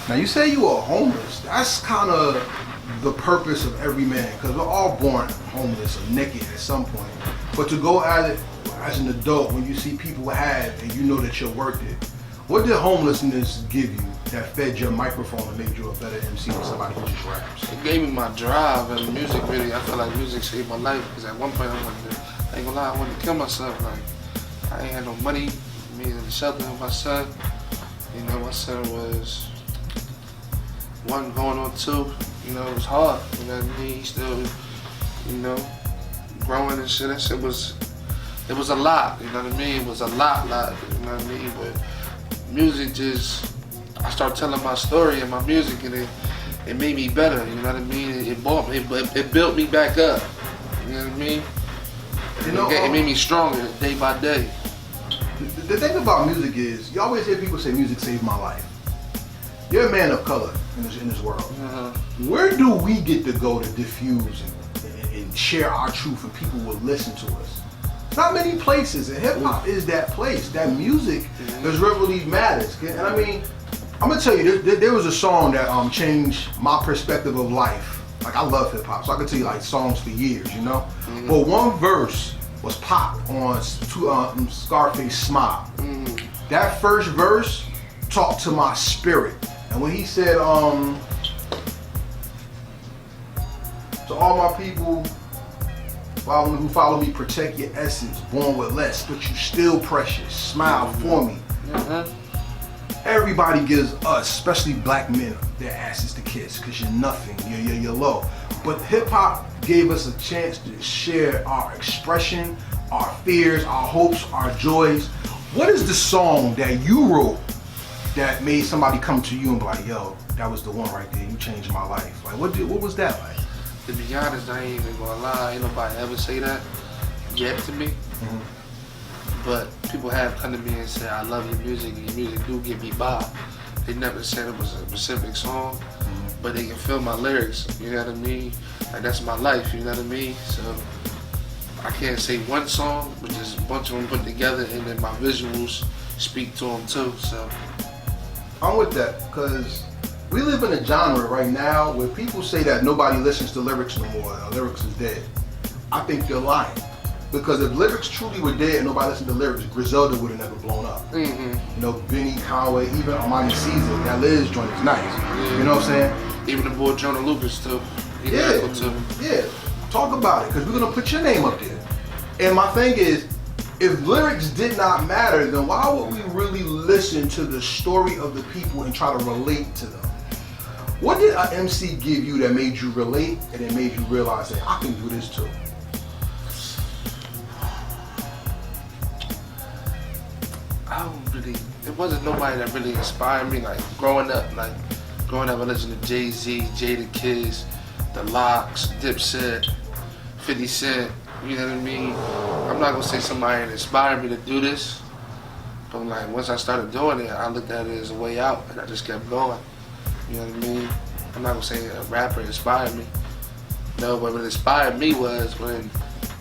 Now you say you are homeless. That's kind of the purpose of every man, because we're all born homeless or naked at some point. But to go at it as an adult, when you see people have and you know that you're worth it, what did homelessness give you that fed your microphone and made you a better MC than somebody who just raps? It gave me my drive, and music really, I feel like music saved my life, because at one point I ain't gonna lie, I wanted to kill myself. Like, I ain't had no money, me in the shelter with my son. You know, my son was 1 going on 2. You know, it was hard. You know what I mean? He still, you know, growing and shit. That shit was, it was a lot. You know what I mean? It was a lot. You know what I mean? But music just, I started telling my story in my music, and it made me better. You know what I mean? It built me back up. You know what I mean? You know, it made me stronger day by day. The thing about music is, you always hear people say music saved my life. You're a man of color in this world. Where do we get to go to diffuse and share our truth and people will listen to us? It's not many places, and hip hop is that place. That music is what really matters. And I mean, I'm gonna tell you, there was a song that changed my perspective of life. Like, I love hip hop, so I can tell you like songs for years, you know? But one verse was Pop on Scarface Smile. That first verse talked to my spirit. And when he said, to all my people who follow me, protect your essence, born with less, but you still precious, smile for me. Everybody gives us, especially black men, their asses to kiss, because you're nothing, you're low. But hip hop gave us a chance to share our expression, our fears, our hopes, our joys. What is the song that you wrote that made somebody come to you and be like, yo, that was the one right there, you changed my life? Like, what was that like? To be honest, I ain't even gonna lie, ain't nobody ever say that yet to me. But people have come to me and said, I love your music, and your music do get me by. They never said it was a specific song, but they can feel my lyrics, you know what I mean? Like, that's my life, you know what I mean? So I can't say one song, but just a bunch of them put together, and then my visuals speak to them too, so. I'm with that, because we live in a genre right now where people say that nobody listens to lyrics no more, lyrics is dead. I think they're lying. Because if lyrics truly were dead and nobody listened to lyrics, Griselda would have never blown up. You know, Benny, Conway, even Armani Caesar, that Liz joint is nice. You know what I'm saying? Even the boy Jonah Lucas too. Yeah, talk about it, because we're gonna put your name up there. And my thing is, if lyrics did not matter, then why would we really listen to the story of the people and try to relate to them? What did an MC give you that made you relate and it made you realize that I can do this too? It wasn't nobody that really inspired me. Like, growing up, I listened to Jay-Z, Jadakiss, The Lox, Dipset, 50 Cent, you know what I mean? I'm not gonna say somebody that inspired me to do this, but like, once I started doing it, I looked at it as a way out, and I just kept going, you know what I mean? I'm not gonna say a rapper inspired me. No, but what inspired me was when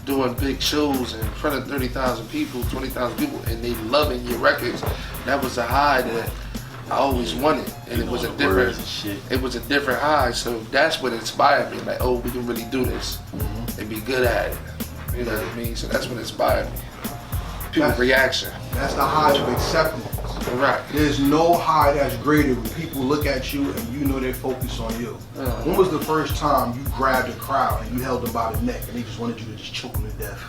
doing big shows in front of 30,000 people, 20,000 people, and they loving your records. That was a high that I always wanted, and it was a different high. So that's what inspired me. Like, oh, we can really do this and be good at it. You know what I mean? So that's what inspired me. People's reaction. That's the high of acceptance. Right. There's no high that's greater when people look at you and you know they're focused on you. When was the first time you grabbed a crowd and you held them by the neck and they just wanted you to just choke them to death?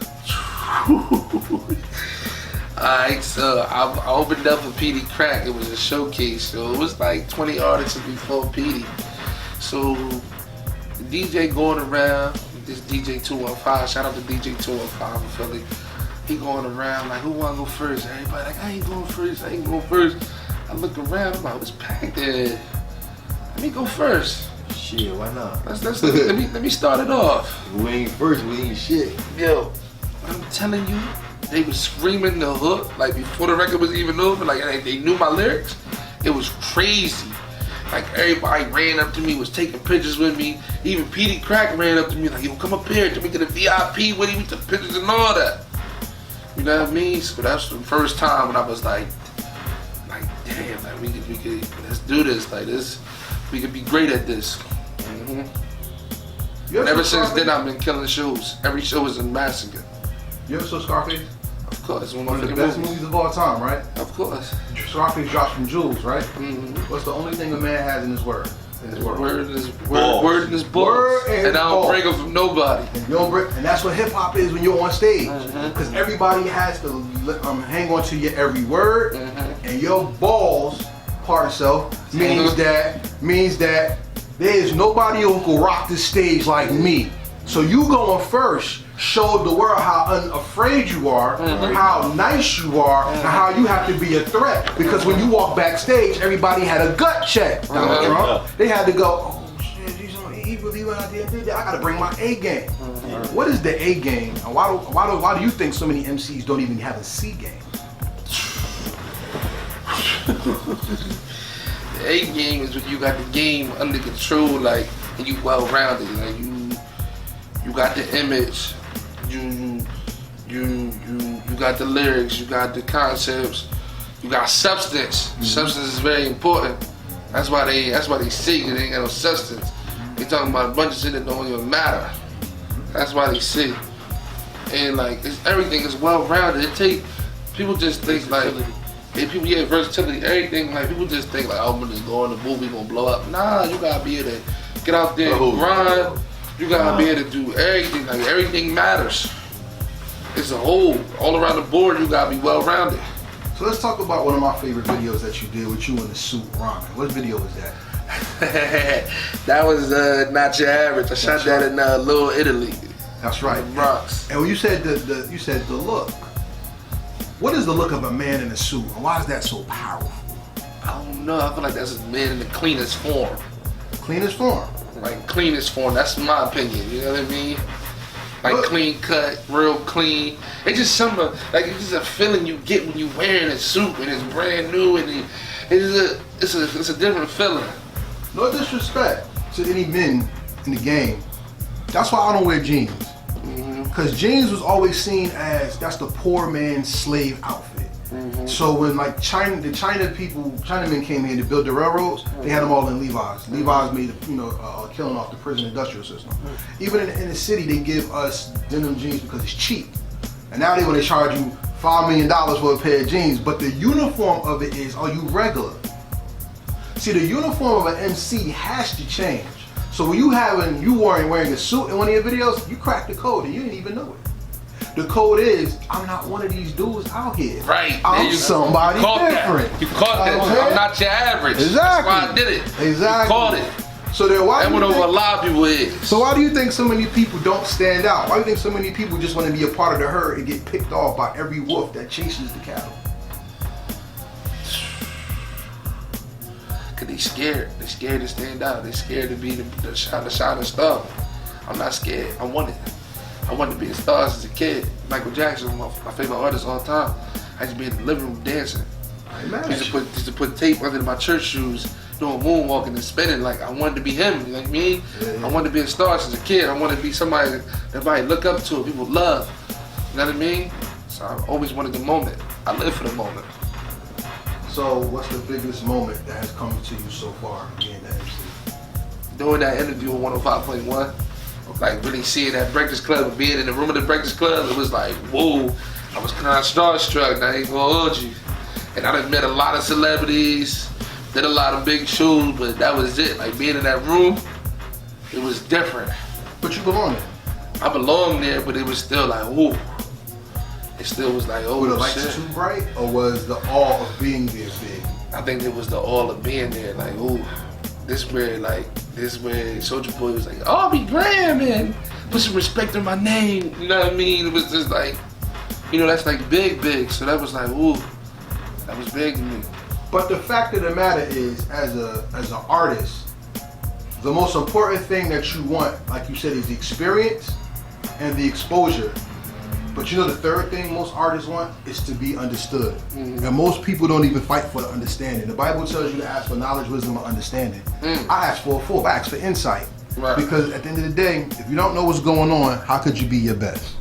Alright, so I opened up for Petey Crack. It was a showcase, so it was like 20 artists before Petey. So the DJ going around, this DJ 215, shout out to DJ 215 in Philly. He going around like, who wanna go first? Everybody like, I ain't going first. I look around, I'm like, it's packed there. Let me go first. Shit, why not? Let me start it off. If we ain't first, we ain't shit. Yo, I'm telling you, they was screaming the hook like before the record was even over. Like, they knew my lyrics. It was crazy. Like, everybody ran up to me, was taking pictures with me. Even Petey Crack ran up to me like, yo, come up here, to me to the V.I.P with him, we took pictures and all that. You know what I mean? So that's the first time when I was like, damn, like we could let's do this. Like this, we could be great at this. Mm-hmm. And ever since then, I've been killing shows. Every show is a massacre. You ever saw Scarface? Of course, One of the best movies of all time, right? Of course. Scarface drops from jewels, right? Mm-hmm. What's the only thing a man has in his word? In his word. Word in his balls. And I don't break them from nobody. And you don't break, and that's what hip hop is when you're on stage. Because everybody has to hang on to your every word, and your balls part itself means that there is nobody who can rock this stage like me. So you going first, show the world how unafraid you are, how nice you are, and how you have to be a threat. Because when you walk backstage, everybody had a gut check. Donald Trump. They had to go, oh shit, he really went out there and did that. I gotta bring my A game. What is the A game? And why do you think so many MCs don't even have a C game? The A game is when you got the game under control, like, and you well-rounded, like you got the image, you got the lyrics, you got the concepts, you got substance. Substance is very important. That's why they sick, they ain't got no substance. They talking about a bunch of shit that don't even matter. That's why they sick. And like everything is well-rounded. People just think like, versatility, everything, like people just think like, oh, I'm gonna just go in the booth, we gonna blow up. Nah, you gotta be able to get out there and grind. You gotta be able to do everything, like everything matters. It's a whole, all around the board, you gotta be well-rounded. So let's talk about one of my favorite videos that you did with you in the suit rhyming. What video was that? That was Not Your Average. I shot that in Little Italy. That's right. In the Bronx. And when you said the look, what is the look of a man in a suit, and why is that so powerful? I don't know, I feel like that's a man in the cleanest form. Cleanest form? Like cleanest form, that's my opinion, you know what I mean? Like clean cut, real clean. It's just something, like it's just a feeling you get when you wearing a suit and it's brand new and it's a different feeling. No disrespect to any men in the game. That's why I don't wear jeans. Because jeans was always seen as that's the poor man's slave outfit. So when like the Chinamen came here to build the railroads, they had them all in Levi's. Levi's made a killing off the prison industrial system. Even in the city, they give us denim jeans because it's cheap. And now they want to charge you $5 million for a pair of jeans, but the uniform of it is, are you regular? See, the uniform of an MC has to change. So when you wearing a suit in one of your videos, you cracked the code and you didn't even know it. The code is, I'm not one of these dudes out here. Right. I'm somebody different. You caught that. I'm not your average. Exactly. That's why I did it. Exactly. You caught it. So then why that went over a lot of people is. So why do you think so many people don't stand out? Why do you think so many people just want to be a part of the herd and get picked off by every wolf that chases the cattle? Cause they scared. They scared to stand out. They scared to be the shining star. I'm not scared. I wanted to be a star as a kid. Michael Jackson was my favorite artist of all time. I used to be in the living room dancing. I used to put tape under my church shoes, doing moonwalking and spinning like I wanted to be him. You know what I mean? Yeah. I wanted to be a star since a kid. I wanted to be somebody that everybody look up to, people love. You know what I mean? So I always wanted the moment. I live for the moment. So what's the biggest moment that has come to you so far being the MC? Doing that interview on 105.1. Like really seeing that Breakfast Club, being in the room of the Breakfast Club, it was like, whoa, I was kind of starstruck, and I ain't gonna hold you. And I done met a lot of celebrities, did a lot of big shows, but that was it. Like being in that room, it was different. But you belong there. I belonged there, but it was still like, whoa. It still was like, oh, were the lights too bright, or was the awe of being there big? I think it was the awe of being there, like, ooh, this where Soulja Boy was like, oh, I'll be grand, man. Put some respect on my name, you know what I mean? It was just like, that's like big. So that was like, ooh, that was big to me. But the fact of the matter is, as an artist, the most important thing that you want, like you said, is the experience and the exposure. But the third thing most artists want is to be understood. And most people don't even fight for the understanding. The Bible tells you to ask for knowledge, wisdom, and understanding. I ask for I ask for insight. Right. Because at the end of the day, if you don't know what's going on, how could you be your best?